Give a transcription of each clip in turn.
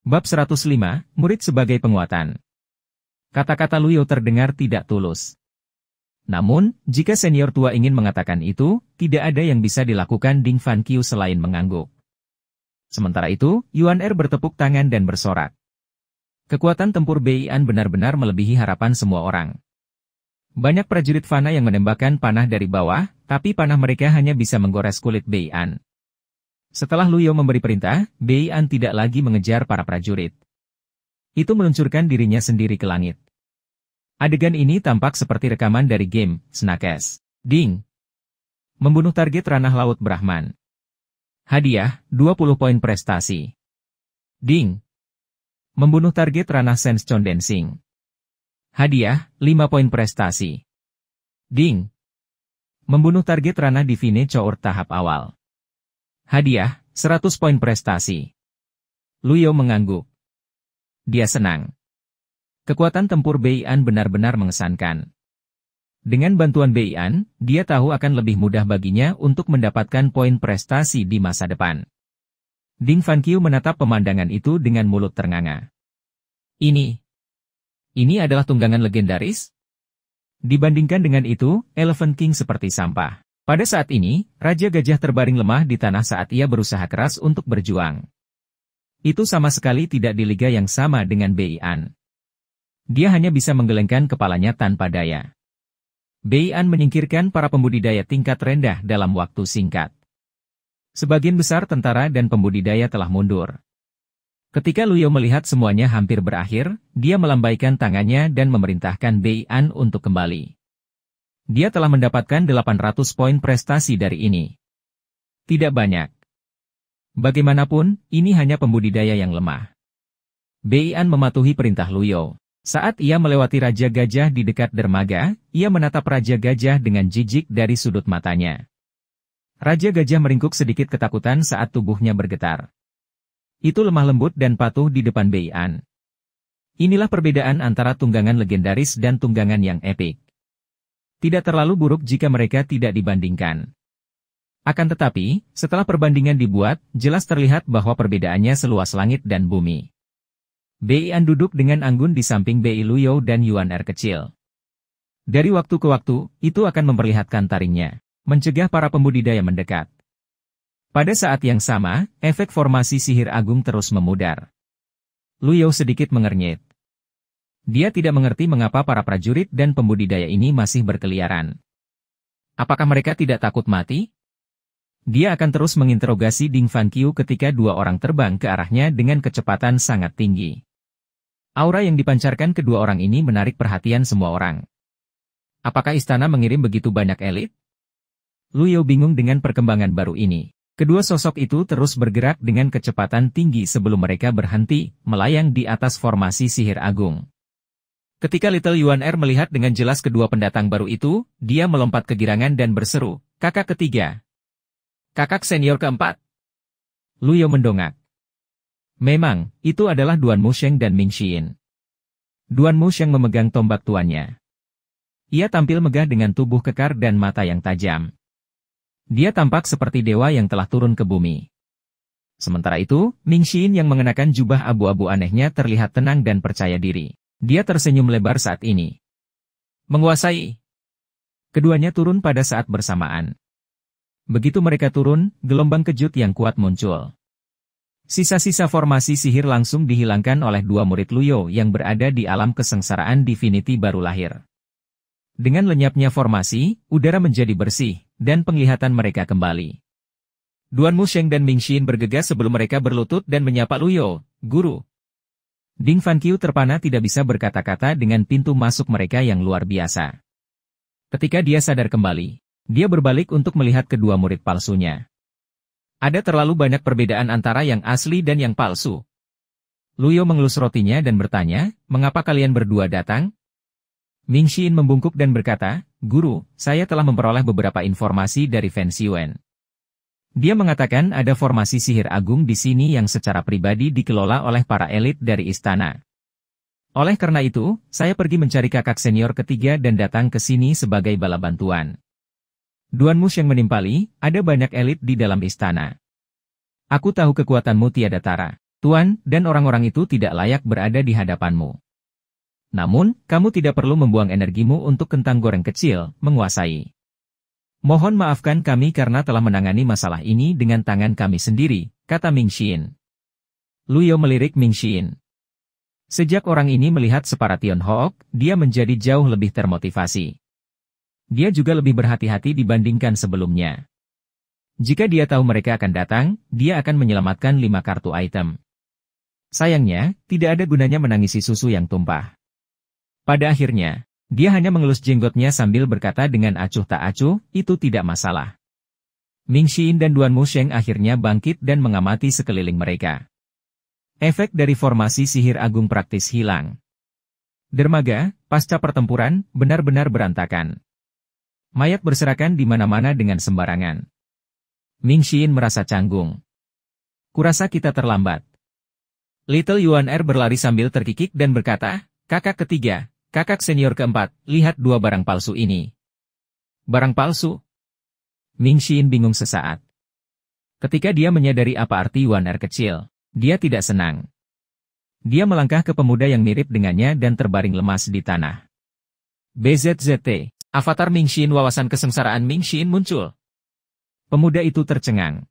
Bab 105, Murid sebagai penguatan. Kata-kata Luyo terdengar tidak tulus. Namun, jika senior tua ingin mengatakan itu, tidak ada yang bisa dilakukan Ding Fan Qiu selain mengangguk. Sementara itu, Yuan Er bertepuk tangan dan bersorak. Kekuatan tempur Bei'an benar-benar melebihi harapan semua orang. Banyak prajurit Fana yang menembakkan panah dari bawah, tapi panah mereka hanya bisa menggores kulit Bei'an. Setelah Luyo memberi perintah, Bei'an tidak lagi mengejar para prajurit. Itu meluncurkan dirinya sendiri ke langit. Adegan ini tampak seperti rekaman dari game Snakes. Ding. Membunuh target ranah laut Brahman. Hadiah, 20 poin prestasi. Ding. Membunuh target ranah Sense Condensing. Hadiah, 5 poin prestasi. Ding. Membunuh target ranah Divine Cour tahap awal. Hadiah, 100 poin prestasi. Luyo mengangguk. Dia senang. Kekuatan tempur Bei'an benar-benar mengesankan. Dengan bantuan Bei'an, dia tahu akan lebih mudah baginya untuk mendapatkan poin prestasi di masa depan. Ding Fan Qiu menatap pemandangan itu dengan mulut ternganga. Ini adalah tunggangan legendaris? Dibandingkan dengan itu, Elephant King seperti sampah. Pada saat ini, Raja Gajah terbaring lemah di tanah saat ia berusaha keras untuk berjuang. Itu sama sekali tidak di liga yang sama dengan Bei'an. Dia hanya bisa menggelengkan kepalanya tanpa daya. Bei'an menyingkirkan para pembudidaya tingkat rendah dalam waktu singkat. Sebagian besar tentara dan pembudidaya telah mundur. Ketika Luyo melihat semuanya hampir berakhir, dia melambaikan tangannya dan memerintahkan Bei'an untuk kembali. Dia telah mendapatkan 800 poin prestasi dari ini. Tidak banyak. Bagaimanapun, ini hanya pembudidaya yang lemah. Bei'an mematuhi perintah Luyo. Saat ia melewati Raja Gajah di dekat dermaga, ia menatap Raja Gajah dengan jijik dari sudut matanya. Raja Gajah meringkuk sedikit ketakutan saat tubuhnya bergetar. Itu lemah lembut dan patuh di depan Bei'an. Inilah perbedaan antara tunggangan legendaris dan tunggangan yang epik. Tidak terlalu buruk jika mereka tidak dibandingkan. Akan tetapi, setelah perbandingan dibuat, jelas terlihat bahwa perbedaannya seluas langit dan bumi. Bei'an duduk dengan anggun di samping Bei Luyo dan Yuan Er kecil. Dari waktu ke waktu, itu akan memperlihatkan taringnya, mencegah para pembudidaya mendekat. Pada saat yang sama, efek formasi sihir agung terus memudar. Luyo sedikit mengernyit. Dia tidak mengerti mengapa para prajurit dan pembudidaya ini masih berkeliaran. Apakah mereka tidak takut mati? Dia akan terus menginterogasi Ding Fan Qiu ketika dua orang terbang ke arahnya dengan kecepatan sangat tinggi. Aura yang dipancarkan kedua orang ini menarik perhatian semua orang. Apakah istana mengirim begitu banyak elit? Luyo bingung dengan perkembangan baru ini. Kedua sosok itu terus bergerak dengan kecepatan tinggi sebelum mereka berhenti, melayang di atas formasi sihir agung. Ketika Little Yuan Er melihat dengan jelas kedua pendatang baru itu, dia melompat kegirangan dan berseru, "Kakak ketiga! Kakak senior keempat!" Luyo mendongak. Memang, itu adalah Duan Musheng dan Ming Xin. Duan Musheng memegang tombak tuannya. Ia tampil megah dengan tubuh kekar dan mata yang tajam. Dia tampak seperti dewa yang telah turun ke bumi. Sementara itu, Ming Xin yang mengenakan jubah abu-abu anehnya terlihat tenang dan percaya diri. Dia tersenyum lebar saat ini. Menguasai. Keduanya turun pada saat bersamaan. Begitu mereka turun, gelombang kejut yang kuat muncul. Sisa-sisa formasi sihir langsung dihilangkan oleh dua murid Luyo yang berada di alam kesengsaraan Divinity baru lahir. Dengan lenyapnya formasi, udara menjadi bersih, dan penglihatan mereka kembali. Duan Musheng dan Ming Xin bergegas sebelum mereka berlutut dan menyapa Luyo, "Guru." Ding Fan Qiu terpana tidak bisa berkata-kata dengan pintu masuk mereka yang luar biasa. Ketika dia sadar kembali, dia berbalik untuk melihat kedua murid palsunya. Ada terlalu banyak perbedaan antara yang asli dan yang palsu. Luyo mengelus rotinya dan bertanya, "Mengapa kalian berdua datang?" Ming Xin membungkuk dan berkata, "Guru, saya telah memperoleh beberapa informasi dari Fan Xiwen. Dia mengatakan ada formasi sihir agung di sini yang secara pribadi dikelola oleh para elit dari istana. Oleh karena itu, saya pergi mencari kakak senior ketiga dan datang ke sini sebagai bala bantuan." Duan Musheng menimpali, "Ada banyak elit di dalam istana. Aku tahu kekuatanmu tiada tara. Tuan, dan orang-orang itu tidak layak berada di hadapanmu. Namun, kamu tidak perlu membuang energimu untuk kentang goreng kecil, menguasai. Mohon maafkan kami karena telah menangani masalah ini dengan tangan kami sendiri, kata Ming Xin. Luyo melirik Ming Xin. Sejak orang ini melihat separa Tionghoa, dia menjadi jauh lebih termotivasi. Dia juga lebih berhati-hati dibandingkan sebelumnya. Jika dia tahu mereka akan datang, dia akan menyelamatkan 5 kartu item. Sayangnya, tidak ada gunanya menangisi susu yang tumpah. Pada akhirnya, dia hanya mengelus jenggotnya sambil berkata dengan acuh tak acuh, itu tidak masalah. Ming Xin dan Duan Musheng akhirnya bangkit dan mengamati sekeliling mereka. Efek dari formasi sihir agung praktis hilang. Dermaga, pasca pertempuran, benar-benar berantakan. Mayat berserakan di mana-mana dengan sembarangan. Ming Xin merasa canggung. Kurasa kita terlambat. Little Yuan Er berlari sambil terkikik dan berkata, kakak ketiga, kakak senior keempat, lihat 2 barang palsu ini. Barang palsu? Ming Xin bingung sesaat. Ketika dia menyadari apa arti Yuan Er kecil, dia tidak senang. Dia melangkah ke pemuda yang mirip dengannya dan terbaring lemas di tanah. BZZT, avatar Ming Xin. Wawasan kesengsaraan Ming Xin muncul. Pemuda itu tercengang.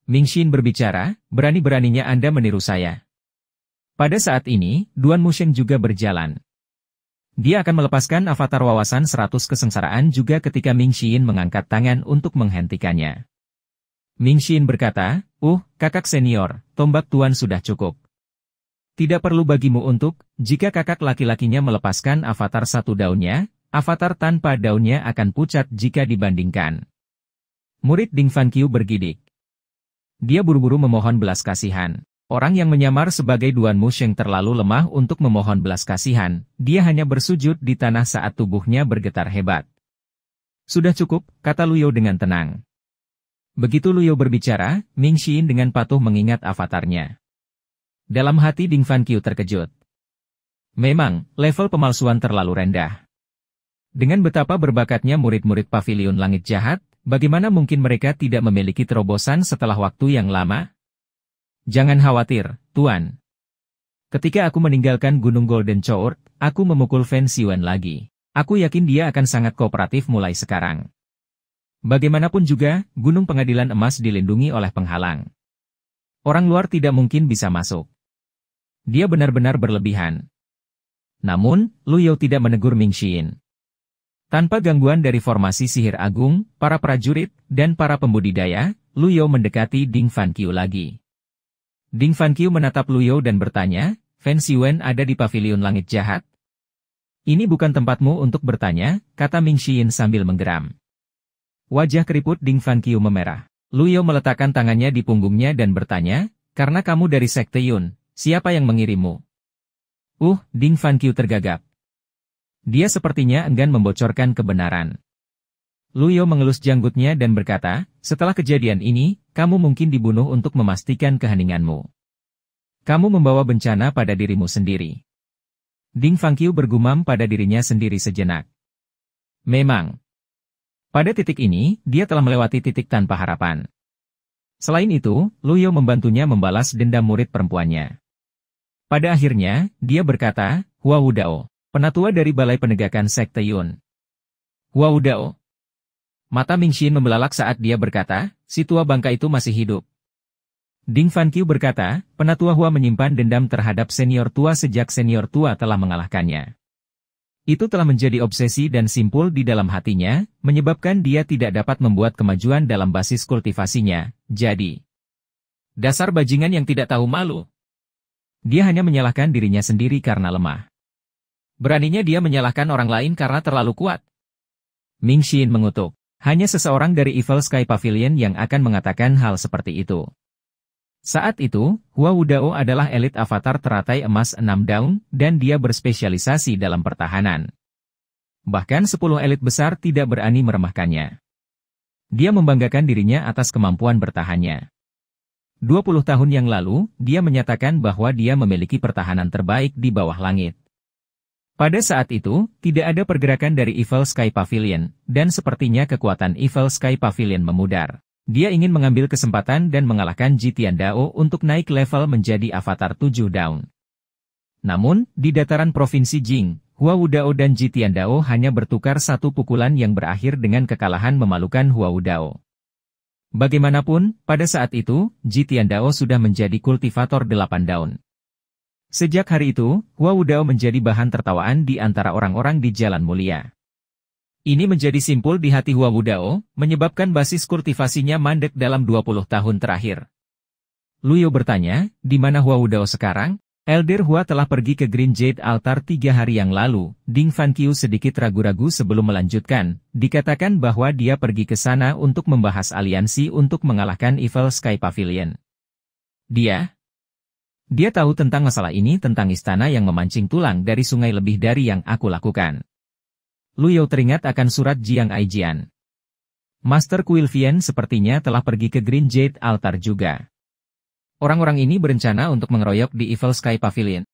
Ming Xin berbicara, berani-beraninya Anda meniru saya. Pada saat ini, Duan Musheng juga berjalan. Dia akan melepaskan avatar wawasan 100 kesengsaraan juga ketika Ming Xin mengangkat tangan untuk menghentikannya. Ming Xin berkata, kakak senior, tombak Tuan sudah cukup. Tidak perlu bagimu untuk, jika kakak laki-lakinya melepaskan avatar 1 daunnya, avatar tanpa daunnya akan pucat jika dibandingkan. Murid Ding Fan Qiu bergidik. Dia buru-buru memohon belas kasihan. Orang yang menyamar sebagai Duan Musheng terlalu lemah untuk memohon belas kasihan, dia hanya bersujud di tanah saat tubuhnya bergetar hebat. Sudah cukup, kata Luyo dengan tenang. Begitu Luyo berbicara, Ming Xin dengan patuh mengingat avatarnya. Dalam hati Ding Fan Qiu terkejut. Memang, level pemalsuan terlalu rendah. Dengan betapa berbakatnya murid-murid Pavilion Langit Jahat, bagaimana mungkin mereka tidak memiliki terobosan setelah waktu yang lama? Jangan khawatir, Tuan. Ketika aku meninggalkan Gunung Golden Chour, aku memukul Fan Xiwen lagi. Aku yakin dia akan sangat kooperatif mulai sekarang. Bagaimanapun juga, Gunung Pengadilan Emas dilindungi oleh penghalang. Orang luar tidak mungkin bisa masuk. Dia benar-benar berlebihan. Namun, Luyo tidak menegur Ming Xin. Tanpa gangguan dari formasi sihir agung, para prajurit, dan para pembudidaya, Luyo mendekati Ding Fan Qiu lagi. Ding Fan Qiu menatap Luyo dan bertanya, Fan Xiwen ada di Pavilion Langit Jahat? Ini bukan tempatmu untuk bertanya, kata Ming Xin sambil menggeram. Wajah keriput Ding Fan Qiu memerah. Luyo meletakkan tangannya di punggungnya dan bertanya, karena kamu dari Sekte Yun, siapa yang mengirimmu? Ding Fan Qiu tergagap. Dia sepertinya enggan membocorkan kebenaran. Luyo mengelus janggutnya dan berkata, setelah kejadian ini, kamu mungkin dibunuh untuk memastikan keheninganmu. Kamu membawa bencana pada dirimu sendiri. Ding Fan Qiu bergumam pada dirinya sendiri sejenak. Memang. Pada titik ini, dia telah melewati titik tanpa harapan. Selain itu, Luyo membantunya membalas dendam murid perempuannya. Pada akhirnya, dia berkata, Hua Wudao, penatua dari Balai Penegakan Sekte Yun. Hua Wudao. Mata Ming Xin membelalak saat dia berkata, si tua bangka itu masih hidup. Ding Fan Qiu berkata, penatua Hua menyimpan dendam terhadap senior tua sejak senior tua telah mengalahkannya. Itu telah menjadi obsesi dan simpul di dalam hatinya, menyebabkan dia tidak dapat membuat kemajuan dalam basis kultivasinya, jadi. Dasar bajingan yang tidak tahu malu. Dia hanya menyalahkan dirinya sendiri karena lemah. Beraninya dia menyalahkan orang lain karena terlalu kuat. Ming Xin mengutuk. Hanya seseorang dari Evil Sky Pavilion yang akan mengatakan hal seperti itu. Saat itu, Hua Wudao adalah elit avatar teratai emas 6 daun, dan dia berspesialisasi dalam pertahanan. Bahkan 10 elit besar tidak berani meremehkannya. Dia membanggakan dirinya atas kemampuan bertahannya. 20 tahun yang lalu, dia menyatakan bahwa dia memiliki pertahanan terbaik di bawah langit. Pada saat itu, tidak ada pergerakan dari Evil Sky Pavilion, dan sepertinya kekuatan Evil Sky Pavilion memudar. Dia ingin mengambil kesempatan dan mengalahkan Ji Tiandao untuk naik level menjadi avatar 7 daun. Namun, di dataran Provinsi Jing, Hua Wudao dan Ji Tiandao hanya bertukar satu pukulan yang berakhir dengan kekalahan memalukan Hua Wudao. Bagaimanapun, pada saat itu, Ji Tiandao sudah menjadi kultivator 8 daun. Sejak hari itu, Hua Wudao menjadi bahan tertawaan di antara orang-orang di Jalan Mulia. Ini menjadi simpul di hati Hua Wudao, menyebabkan basis kultivasinya mandek dalam 20 tahun terakhir. Luyo bertanya, di mana Hua Wudao sekarang? Elder Hua telah pergi ke Green Jade Altar 3 hari yang lalu. Ding Fanqiu sedikit ragu-ragu sebelum melanjutkan. Dikatakan bahwa dia pergi ke sana untuk membahas aliansi untuk mengalahkan Evil Sky Pavilion. Dia tahu tentang masalah ini, tentang istana yang memancing tulang dari sungai lebih dari yang aku lakukan. Luyo teringat akan surat Jiang Aijian. Master Quilvian sepertinya telah pergi ke Green Jade Altar juga. Orang-orang ini berencana untuk mengeroyok di Evil Sky Pavilion.